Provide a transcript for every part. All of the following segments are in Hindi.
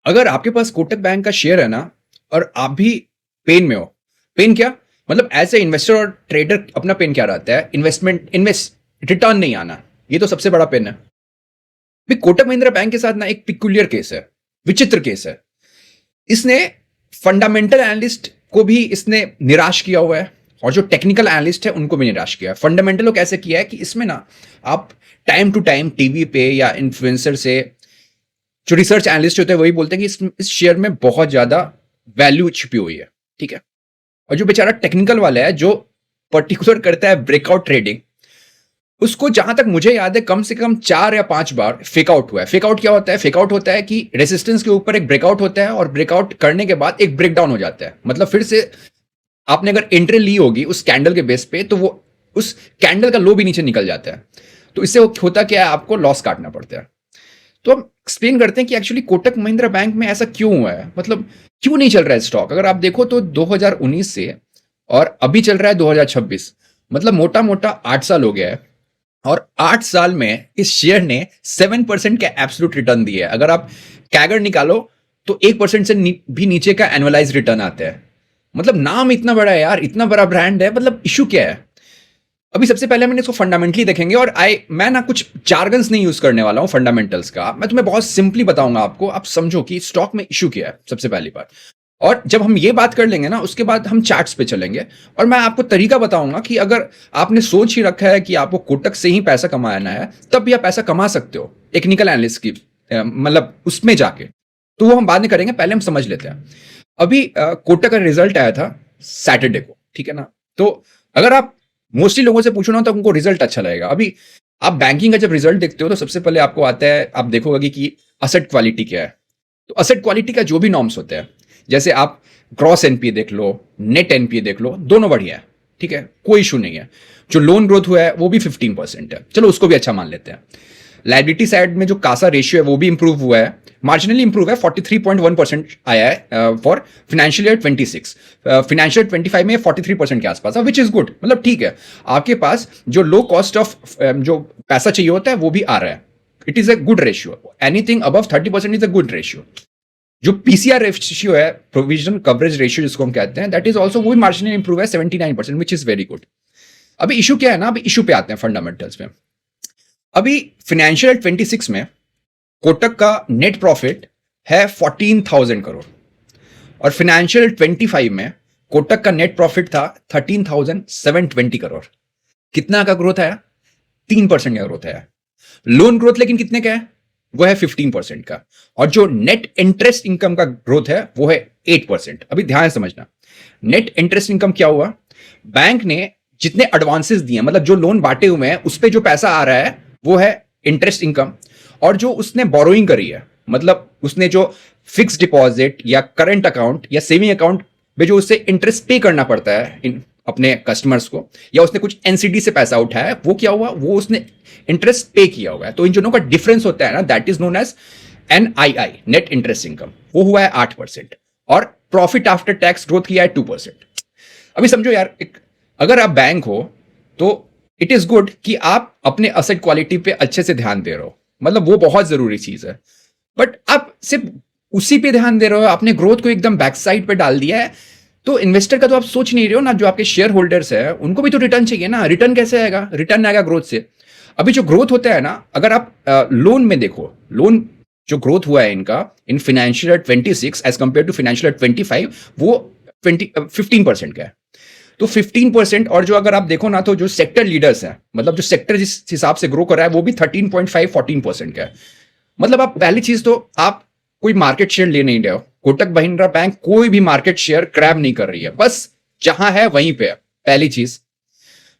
अगर आपके पास कोटक बैंक का शेयर है ना और आप भी पेन में हो। पेन क्या? मतलब एज ए इन्वेस्टर और ट्रेडर अपना पेन क्या रहता है? इन्वेस्ट रिटर्न नहीं आना। ये तो सबसे बड़ा पेन है। भी कोटक महिंद्रा बैंक के साथ ना एक पिक्यूलियर केस है, विचित्र केस है। इसने फंडामेंटल एनालिस्ट को भी इसने निराश किया हुआ है और जो टेक्निकल एनालिस्ट है उनको भी निराश किया है। फंडामेंटल को कैसे किया है कि इसमें ना आप टाइम टू टाइम टीवी पे या इन्फ्लुएंसर से जो रिसर्च एनालिस्ट होते हैं वही बोलते हैं कि इस शेयर में बहुत ज्यादा वैल्यू छिपी हुई है। ठीक है। और जो बेचारा टेक्निकल वाला है जो पर्टिकुलर करता है ब्रेकआउट ट्रेडिंग, उसको जहां तक मुझे याद है कम से कम 4 या 5 बार फेकआउट हुआ है। फेकआउट क्या होता है? फेकआउट होता है कि रेजिस्टेंस के ऊपर एक ब्रेकआउट होता है और ब्रेकआउट करने के बाद एक ब्रेकडाउन हो जाता है। मतलब फिर से आपने अगर एंट्री ली होगी उस कैंडल के बेस पे तो वो उस कैंडल का लो भी नीचे निकल जाता है। तो इससे होता क्या है? आपको लॉस काटना पड़ता है। तो हम एक्सप्लेन करते हैं कि एक्चुअली कोटक महिंद्रा बैंक में ऐसा क्यों हुआ है, मतलब क्यों नहीं चल रहा है स्टॉक। अगर आप देखो तो 2019 से और अभी चल रहा है 2026, मतलब मोटा मोटा 8 साल हो गया है और 8 साल में इस शेयर ने 7% का एब्सोल्यूट रिटर्न दिया है। अगर आप कैगर निकालो तो 1% से भी नीचे का एनुअलाइज रिटर्न आता है। मतलब नाम इतना बड़ा है यार, इतना बड़ा ब्रांड है, मतलब इशू क्या है? अभी सबसे पहले मैंने इसको फंडामेंटली देखेंगे और मैं ना कुछ जार्गन्स नहीं यूज करने वाला हूं फंडामेंटल्स का। मैं तुम्हें बहुत सिंपली बताऊंगा आपको, आप समझो कि स्टॉक में इशू क्या है सबसे पहली बात। और जब हम ये बात कर लेंगे ना उसके बाद हम चार्ट्स पे चलेंगे और मैं आपको तरीका बताऊंगा कि अगर आपने सोच ही रखा है कि आपको कोटक से ही पैसा कमाना है तब भी आप पैसा कमा सकते हो टेक्निकल एनालिस्ट की मतलब उसमें जाके। तो वो हम बाद में करेंगे, पहले हम समझ लेते हैं। अभी कोटक का रिजल्ट आया था सैटरडे को, ठीक है ना। तो अगर आप मोस्टली लोगों से पूछो ना तो उनको रिजल्ट अच्छा लगेगा। अभी आप बैंकिंग का जब रिजल्ट देखते हो तो सबसे पहले आपको आता है, आप देखोगे कि असेट क्वालिटी क्या है। तो असेट क्वालिटी का जो भी नॉर्म्स होते हैं, जैसे आप ग्रॉस एनपीए देख लो, नेट एनपीए देख लो, दोनों बढ़िया है, ठीक है, कोई इशू नहीं है। जो लोन ग्रोथ हुआ है वो भी 15% है, चलो उसको भी अच्छा मान लेते हैं। लाइबिलिटी साइड में जो कासा रेशियो है वो भी इंप्रूव हुआ है, मार्जिनली इंप्रूव है, 43.1% आया है फॉर फाइनेंशियल ईयर 26। फाइनेंशियल 25 में 43% के आसपास है, विच इज गुड। मतलब ठीक है, आपके पास जो लो कॉस्ट ऑफ जो पैसा चाहिए होता है वो भी आ रहा है। It is a good ratio, anything above 30% is a good ratio. जो पीसीआर रेशियो है, प्रोविजन कवरेज रेशियो जिसको हम कहते हैं, दैट इज ऑल्सो वो भी मार्जिनली इंप्रूव है 79%, विच इज वेरी गुड। अभी इशू क्या है ना, अभी इशू पे आते हैं फंडामेंटल्स में। अभी फाइनेंशियल 26 में कोटक का नेट प्रॉफिट है 14,000 करोड़ और फाइनेंशियल 25 में कोटक का नेट प्रॉफिट था 13,720 करोड़। कितना का ग्रोथ आया? 3% का ग्रोथ आया। लोन ग्रोथ लेकिन कितने का है? वो है 15% का। और जो नेट इंटरेस्ट इनकम का ग्रोथ है वो है 8%। अभी ध्यान से समझना, नेट इंटरेस्ट इनकम क्या हुआ? बैंक ने जितने एडवांसेस दिए, मतलब जो लोन बांटे हुए हैं उस पर जो पैसा आ रहा है वो है इंटरेस्ट इनकम। और जो उसने बोरोइंग करी है, मतलब उसने जो फिक्स डिपॉजिट या करंट अकाउंट या सेविंग अकाउंट में जो उससे इंटरेस्ट पे करना पड़ता है अपने कस्टमर्स को, या उसने कुछ एनसीडी से पैसा उठाया है, वो क्या हुआ? वो उसने इंटरेस्ट पे किया हुआ है। तो इन दोनों का डिफरेंस होता है ना, that is known as NII, net interest income. वो हुआ है 8% और प्रॉफिट आफ्टर टैक्स ग्रोथ किया है 2%। अभी समझो यार, अगर आप बैंक हो तो इट इज गुड कि आप अपने असेट क्वालिटी पे अच्छे से ध्यान दे रहे हो, मतलब वो बहुत जरूरी चीज है। बट आप सिर्फ उसी पे ध्यान दे रहे हो, आपने ग्रोथ को एकदम बैक साइड पे डाल दिया है। तो इन्वेस्टर का तो आप सोच नहीं रहे हो ना, जो आपके शेयर होल्डर्स है उनको भी तो रिटर्न चाहिए ना। रिटर्न कैसे आएगा? रिटर्न आएगा ग्रोथ से। अभी जो ग्रोथ होता है ना, अगर आप लोन में देखो, लोन जो ग्रोथ हुआ है इनका in financial 26 as compare to financial 25, वो 15% का है। तो 15%, और जो अगर आप देखो ना तो जो सेक्टर लीडर्स हैं, मतलब जो सेक्टर जिस हिसाब से ग्रो कर रहा है वो भी 13.5-14% का है। मतलब आप पहली चीज तो आप कोई मार्केट शेयर ले नहीं रहे हो। कोटक महिंद्रा बैंक कोई भी मार्केट शेयर क्रैब नहीं कर रही है, बस जहां है वहीं पे है, पहली चीज।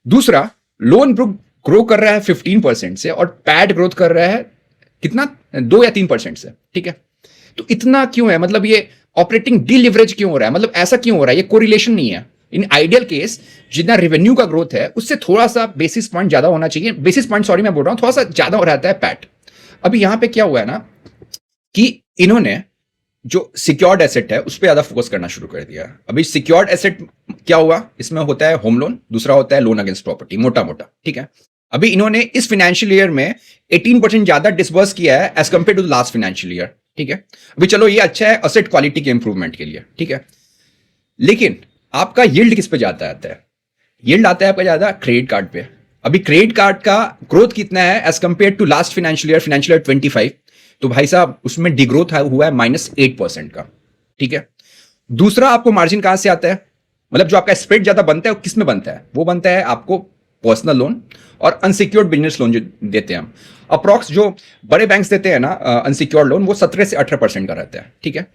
दूसरा, लोन बुक ग्रो कर रहा है 15% से और पैड ग्रोथ कर रहा है कितना? 2 या 3% से, ठीक है। तो इतना क्यों है? मतलब ये ऑपरेटिंग डिलीवरेज क्यों हो रहा है? मतलब ऐसा क्यों हो रहा है? ये कोरिलेशन नहीं है। इन आइडियल केस जितना रेवेन्यू का ग्रोथ है उससे थोड़ा सा बेसिस पॉइंट ज्यादा होना चाहिए। बेसिस पॉइंट सॉरी मैं बोल रहा हूं, थोड़ा सा ज्यादा हो रहता है पैट। अभी यहां पे क्या हुआ है ना कि इन्होंने जो सिक्योर्ड एसेट है उस पर ज्यादा फोकस करना शुरू कर दिया। अभी सिक्योर्ड एसेट क्या हुआ? इसमें होता है होम लोन, दूसरा होता है लोन अगेंस्ट प्रॉपर्टी, मोटा मोटा, ठीक है। अभी इन्होंने इस फाइनेंशियल ईयर में 18% ज्यादा डिसबर्स किया है as compare to last financial year, ठीक है। अभी चलो ये अच्छा है असेट क्वालिटी के इंप्रूवमेंट के लिए, ठीक है, लेकिन आपका यील्ड किस पे जाता है? यील्ड आता है आपका ज्यादा क्रेडिट कार्ड पे। अभी क्रेडिट कार्ड का ग्रोथ कितना है as compare to last financial year 25? तो भाई साहब उसमें डिग्रोथ हुआ है -8% का, ठीक है। दूसरा आपको मार्जिन कहां से आता है? मतलब जो आपका स्प्रेड ज्यादा बनता है वो किस में बनता है? वो बनता है आपको पर्सनल लोन और अनसिक्योर्ड बिजनेस लोन जो देते हैं हम। अप्रॉक्स जो बड़े बैंक्स देते हैं ना अनसिक्योर्ड लोन, वो 17 से 18% का रहता है, ठीक है।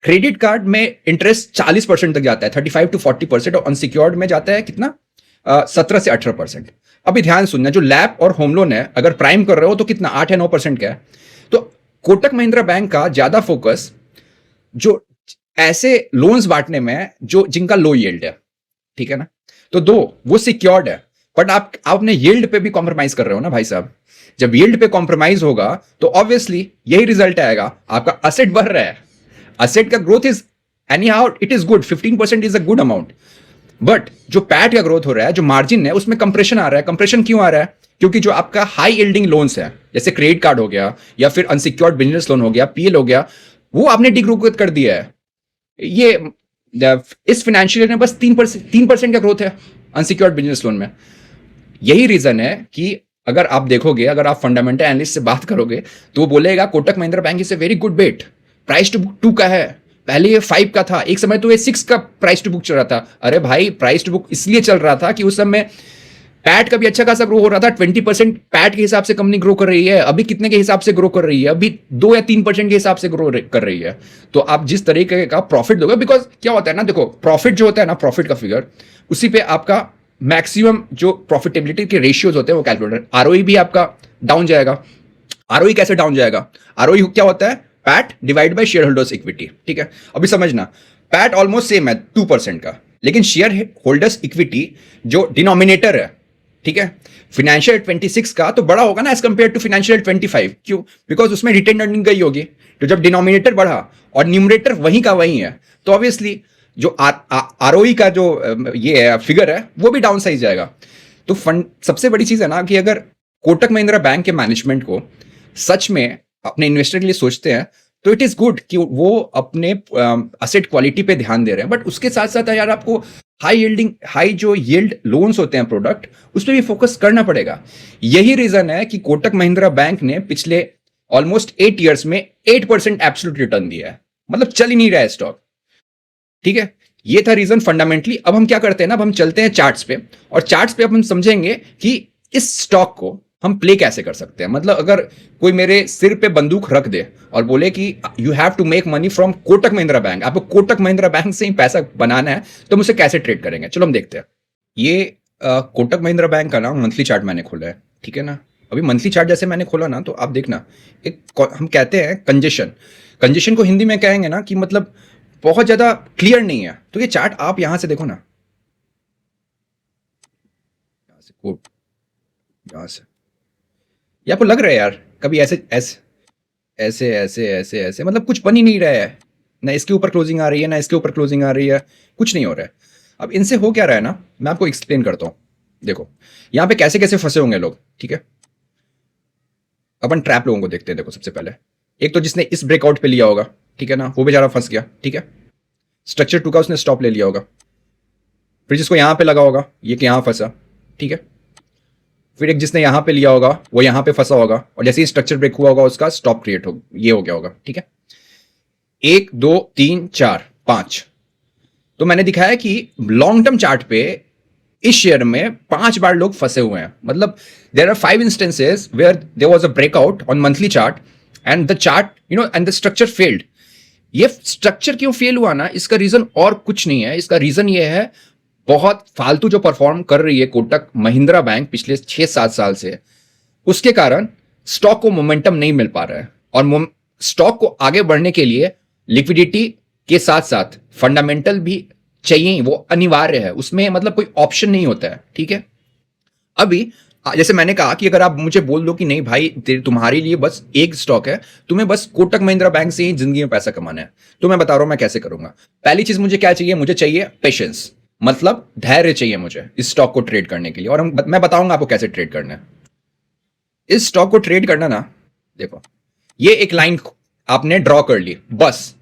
क्रेडिट कार्ड में इंटरेस्ट 40% तक जाता है, 35 to 40%, और अनसिक्योर्ड में जाता है कितना? 17 से 18%। अभी ध्यान सुनना, जो लैप और होम लोन है अगर प्राइम कर रहे हो तो कितना 8 या 9% का है। तो कोटक महिंद्रा बैंक का ज्यादा फोकस जो ऐसे लोन्स बांटने में है जो जिनका लो यील्ड है, ठीक है ना। तो दो वो सिक्योर्ड है, बट आप अपने यील्ड पे भी कॉम्प्रोमाइज कर रहे हो ना भाई साहब। जब यील्ड पे कॉम्प्रोमाइज होगा तो ऑब्वियसली यही रिजल्ट आएगा, आपका असेट बढ़ रहा है, असेट का growth is any how it is good, 15% is a good amount, but जो पैट का ग्रोथ हो रहा है, जो मार्जिन है उसमें कंप्रेशन आ रहा है। कंप्रेशन क्यों आ रहा है? क्योंकि जो आपका हाई यील्डिंग लोन्स है जैसे क्रेडिट कार्ड हो गया या फिर अनसिक्योर्ड बिजनेस लोन हो गया, पीएल हो गया, वो आपने डिग्रोथ कर दिया है। ये इस फाइनेंशियल ईयर में बस 3% का ग्रोथ है अनसिक्योर्ड बिजनेस लोन में। यही रीजन है कि अगर आप देखोगे, अगर आप फंडामेंटल एनालिस्ट से बात करोगे तो वो बोलेगा Kotak Mahindra bank is a very good bet. Price to book 2 का है, पहले ये 5 का था, एक समय तो ये 6 का प्राइस टू बुक चल रहा था। अरे भाई प्राइस टू बुक इसलिए चल रहा था कि उस समय पैट का भी अच्छा खासा ग्रो हो रहा था, 20% पैट के हिसाब से कंपनी ग्रो कर रही है। अभी कितने के हिसाब से ग्रो कर रही है? अभी 2 या 3% के हिसाब से ग्रो कर रही है। तो आप जिस तरीके का प्रॉफिट दोगे, बिकॉज क्या होता है ना, देखो प्रॉफिट जो होता है ना, प्रॉफिट का फिगर, उसी पे आपका मैक्सिमम जो प्रॉफिटेबिलिटी के रेशियोज होते हैं वो कैलकुलेटर। आरओई भी आपका डाउन जाएगा। आरओई कैसे डाउन जाएगा? आरओई क्या होता है? PAT divide by share holders equity, ठीक है। अभी समझना, पैट ऑलमोस्ट सेम है 2% का, लेकिन शेयर होल्डर्स इक्विटी जो डिनोमिनेटर है, ठीक है, फाइनेंशियल 26 का तो बड़ा होगा ना एज कंपेयर टू फाइनेंशियल 25। क्यों? बिकॉज उसमें रिटेन अर्निंग गई होगी। तो जब डिनोमिनेटर बढ़ा और न्यूमरेटर वहीं का वहीं है, तो ऑब्वियसली जो आरओई का जो ये है फिगर है वो भी डाउन साइज जाएगा। तो फंड सबसे बड़ी चीज है ना कि अगर कोटक महिंद्रा बैंक के मैनेजमेंट को सच में अपने इन्वेस्टर के लिए सोचते हैं तो इट इज गुड कि वो अपने असेट क्वालिटी पे ध्यान दे रहे हैं, बट उसके साथ साथ यार आपको हाई जो यील्ड लोन्स होते हैं प्रोडक्ट, उस पर भी फोकस करना पड़ेगा। यही रीजन है कि कोटक महिंद्रा बैंक ने पिछले ऑलमोस्ट 8 ईयर्स में 8% एब्सोल्यूट रिटर्न दिया है। मतलब चल ही नहीं रहा है स्टॉक, ठीक है। ये था रीजन फंडामेंटली। अब हम क्या करते हैं ना, अब हम चलते हैं चार्ट्स पे, और चार्ट्स पे अब हम समझेंगे कि इस स्टॉक को हम प्ले कैसे कर सकते हैं। मतलब अगर कोई मेरे सिर पे बंदूक रख दे और बोले कि you have to make money from Kotak Mahindra bank, आपको कोटक महिंद्रा बैंक से ही पैसा बनाना है, तो हम उसे कैसे ट्रेड करेंगे? चलो हम देखते हैं। ये कोटक महिंद्रा बैंक का ना मंथली चार्ट मैंने खोला है, ठीक है ना। अभी मंथली चार्ट जैसे मैंने खोला ना, तो आप देखना, एक हम कहते हैं कंजेशन को हिंदी में कहेंगे ना कि मतलब बहुत ज्यादा क्लियर नहीं है। तो ये चार्ट आप यहां से देखो ना, यहां से ये आपको लग रहा है यार कभी ऐसे ऐसे ऐसे ऐसे ऐसे ऐसे, मतलब कुछ बन ही नहीं रहा है, ना इसके ऊपर क्लोजिंग आ रही है ना इसके ऊपर क्लोजिंग आ रही है, कुछ नहीं हो रहा है। अब इनसे हो क्या रहा है ना, मैं आपको एक्सप्लेन करता हूं। देखो यहां पे कैसे कैसे फंसे होंगे लोग, ठीक है। अपन ट्रैप लोगों को देखते हैं। देखो सबसे पहले एक तो जिसने इस ब्रेकआउट पे लिया होगा, ठीक है ना, वो बेचारा फंस गया, ठीक है। स्ट्रक्चर 2 का उसने स्टॉप ले लिया होगा। फिर जिसको यहां पे लगा होगा ये कि यहां फंसा, ठीक है। फिर एक जिसने यहां पे लिया होगा वो यहां पे फंसा होगा, और जैसे ही स्ट्रक्चर ब्रेक हुआ होगा उसका स्टॉप क्रिएट हो ये हो गया होगा, ठीक है। 1 2 3 4 5। तो मैंने दिखाया कि लॉन्ग टर्म चार्ट पे इस शेयर में 5 बार लोग फंसे हुए हैं। मतलब there are 5 instances where there was a breakout on monthly chart and the chart and the structure failed. ये स्ट्रक्चर क्यों फेल हुआ ना, इसका रीजन और कुछ नहीं है। इसका रीजन ये है बहुत फालतू जो परफॉर्म कर रही है कोटक महिंद्रा बैंक पिछले 6-7 साल से, उसके कारण स्टॉक को मोमेंटम नहीं मिल पा रहा है। और स्टॉक को आगे बढ़ने के लिए लिक्विडिटी के साथ साथ फंडामेंटल भी चाहिए, वो अनिवार्य है, उसमें मतलब कोई ऑप्शन नहीं होता है, ठीक है। अभी जैसे मैंने कहा कि अगर आप मुझे बोल दो कि नहीं भाई तुम्हारे लिए बस एक स्टॉक है, तुम्हें बस कोटक महिंद्रा बैंक से ही जिंदगी में पैसा कमाना है, तो मैं बता रहा हूं मैं कैसे करूंगा। पहली चीज मुझे क्या चाहिए? मुझे चाहिए पेशेंस, मतलब धैर्य चाहिए मुझे इस स्टॉक को ट्रेड करने के लिए। और मैं बताऊंगा आपको कैसे ट्रेड करना है। इस स्टॉक को ट्रेड करना ना, देखो ये एक लाइन आपने ड्रॉ कर ली बस,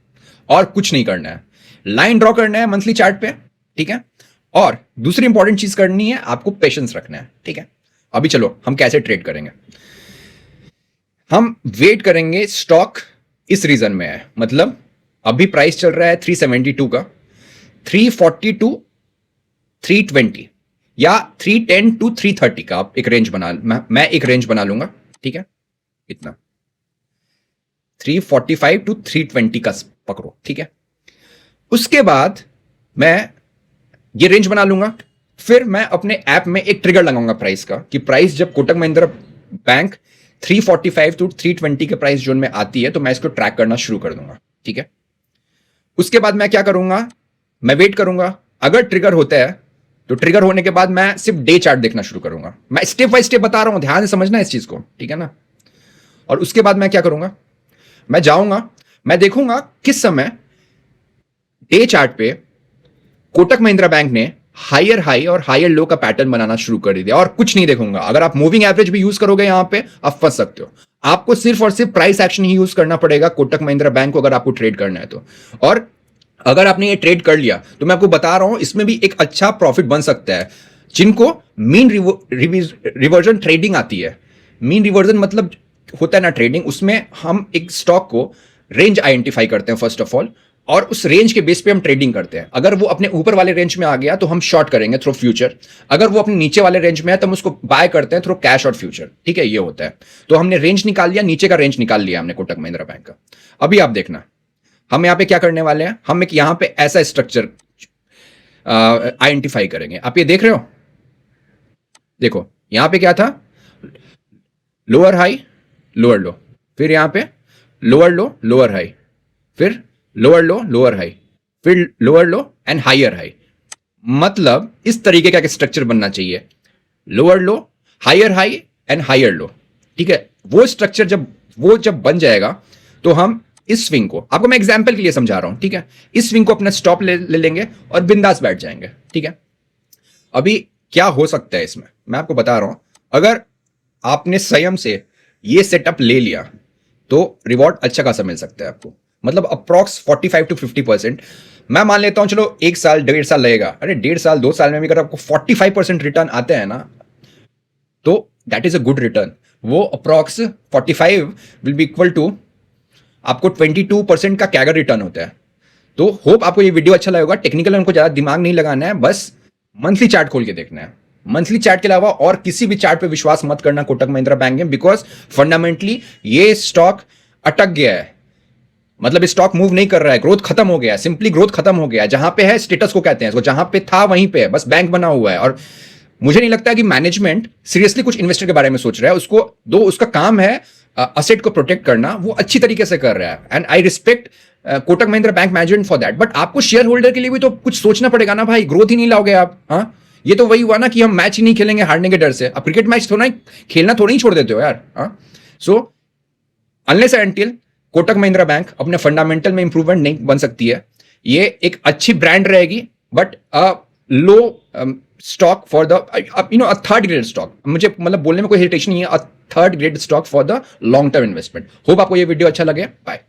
और कुछ नहीं करना है। लाइन ड्रॉ करना है मंथली चार्ट पे, ठीक है। और दूसरी इंपॉर्टेंट चीज करनी है, आपको पेशेंस रखना है, ठीक है। अभी चलो हम कैसे ट्रेड करेंगे। हम वेट करेंगे, स्टॉक इस रीजन में है, मतलब अभी प्राइस चल रहा है 372 का, 340 टू 320 या 310 टू 330 का आप एक रेंज बना, मैं एक रेंज बना लूंगा, ठीक है। इतना 345 टू 320 का पकड़ो, ठीक है। उसके बाद मैं ये रेंज बना लूंगा, फिर मैं अपने ऐप में एक ट्रिगर लगाऊंगा प्राइस का, कि प्राइस जब कोटक महिंद्रा बैंक 345 टू 320 के प्राइस जोन में आती है तो मैं इसको ट्रैक करना शुरू कर दूंगा, ठीक है। उसके बाद मैं क्या करूंगा, मैं वेट करूंगा, अगर ट्रिगर होता है तो ट्रिगर होने के बाद मैं सिर्फ डे चार्ट देखना शुरू करूंगा। मैं स्टेप बाय स्टेप बता रहा हूं, ध्यान से समझना इस चीज को, ठीक है ना। और उसके बाद मैं क्या करूंगा, मैं जाऊंगा, मैं देखूंगा किस समय डे चार्ट पे कोटक महिंद्रा बैंक ने हायर हाई और हायर लो का पैटर्न बनाना शुरू कर दिया, और कुछ नहीं देखूंगा। अगर आप मूविंग एवरेज भी यूज करोगे यहां पे, आप फंस सकते हो। आपको सिर्फ और सिर्फ प्राइस एक्शन ही यूज करना पड़ेगा कोटक महिंद्रा बैंक को, अगर आपको ट्रेड करना है तो। और अगर आपने ये ट्रेड कर लिया तो मैं आपको बता रहा हूं, इसमें भी एक अच्छा प्रॉफिट बन सकता है। जिनको मीन रिवर्जन ट्रेडिंग आती है, मीन रिवर्जन मतलब होता है ना ट्रेडिंग, उसमें हम एक स्टॉक को रेंज आइडेंटिफाई करते हैं फर्स्ट ऑफ ऑल, और उस रेंज के बेस पे हम ट्रेडिंग करते हैं। अगर वो अपने ऊपर वाले रेंज में आ गया तो हम शॉर्ट करेंगे थ्रू फ्यूचर, अगर वो अपने नीचे वाले रेंज में है तो हम उसको बाय करते हैं थ्रू कैश और फ्यूचर, ठीक है। ये होता है। तो हमने रेंज निकाल लिया, नीचे का रेंज निकाल लिया हमने कोटक महिंद्रा बैंक का। अभी आप देखना, हम यहां पे क्या करने वाले हैं, हम एक यहां पे ऐसा स्ट्रक्चर आइडेंटिफाई करेंगे। आप ये देख रहे हो, देखो यहां पे क्या था, लोअर हाई लोअर लो, फिर यहां पे लोअर लो लोअर हाई, फिर लोअर लो लोअर हाई, फिर lower low and higher high. मतलब इस तरीके का एक स्ट्रक्चर बनना चाहिए, lower low higher high and higher low, ठीक है। वो स्ट्रक्चर जब बन जाएगा तो हम इस स्विंग को, आपको मैं एग्जांपल के लिए समझा रहा हूं, ठीक है, इस स्विंग को अपना स्टॉप ले लेंगे और बिंदास बैठ जाएंगे, ठीक है। अभी क्या हो सकता है इसमें, मैं आपको बता रहा हूं, अगर आपने संयम से ये सेटअप ले लिया तो रिवॉर्ड अच्छा खासा मिल सकता है आपको, मतलब अप्रॉक्स 45 टू 50%। मैं मान लेता हूं चलो 1 साल 1.5 साल लगेगा, अरे 1.5 साल 2 साल में भी अगर आपको 45% रिटर्न आते हैं ना, तो that is a good return. वो approx 45 will be equal to आपको 22% का कैगर रिटर्न होता है। तो होप आपको ये वीडियो अच्छा लगेगा। टेक्निकल उनको ज्यादा दिमाग नहीं लगाना है, बस मंथली चार्ट खोल के देखना है। मंथली चार्ट के अलावा और किसी भी चार्ट पे विश्वास मत करना कोटक महिंद्रा बैंक में, बिकॉज फंडामेंटली ये स्टॉक अटक गया है, मतलब स्टॉक मूव नहीं कर रहा है, ग्रोथ खत्म हो गया है, सिंपली ग्रोथ खत्म हो गया है। जहां पे है स्टेटस को कहते हैं इसको, जहां पे था वहीं पे है, बस बैंक बना हुआ है। और मुझे नहीं लगता कि मैनेजमेंट सीरियसली कुछ इन्वेस्टर के बारे में सोच रहा है। उसका काम है असेट को प्रोटेक्ट करना, वो अच्छी तरीके से कर रहा है, and I respect Kotak Mahindra bank management for that. But आपको शेयर होल्डर के लिए भी तो कुछ सोचना पड़ेगा ना भाई, ग्रोथ ही नहीं लाओगे आप। हाँ, ये तो वही हुआ ना कि हम मैच ही नहीं खेलेंगे हारने के डर से। अब क्रिकेट मैच थोड़ा खेलना थोड़ा ही छोड़ देते हो यार। हाँ, so unless and until Kotak Mahindra bank अपने फंडामेंटल में इंप्रूवमेंट नहीं बन सकती है, ये एक अच्छी ब्रांड रहेगी, but low stock for the a third grade stock. मुझे मतलब बोलने में कोई हेजिटेशन नहीं है, a third grade stock for the long term investment. Hope आपको ये वीडियो अच्छा लगे। बाय।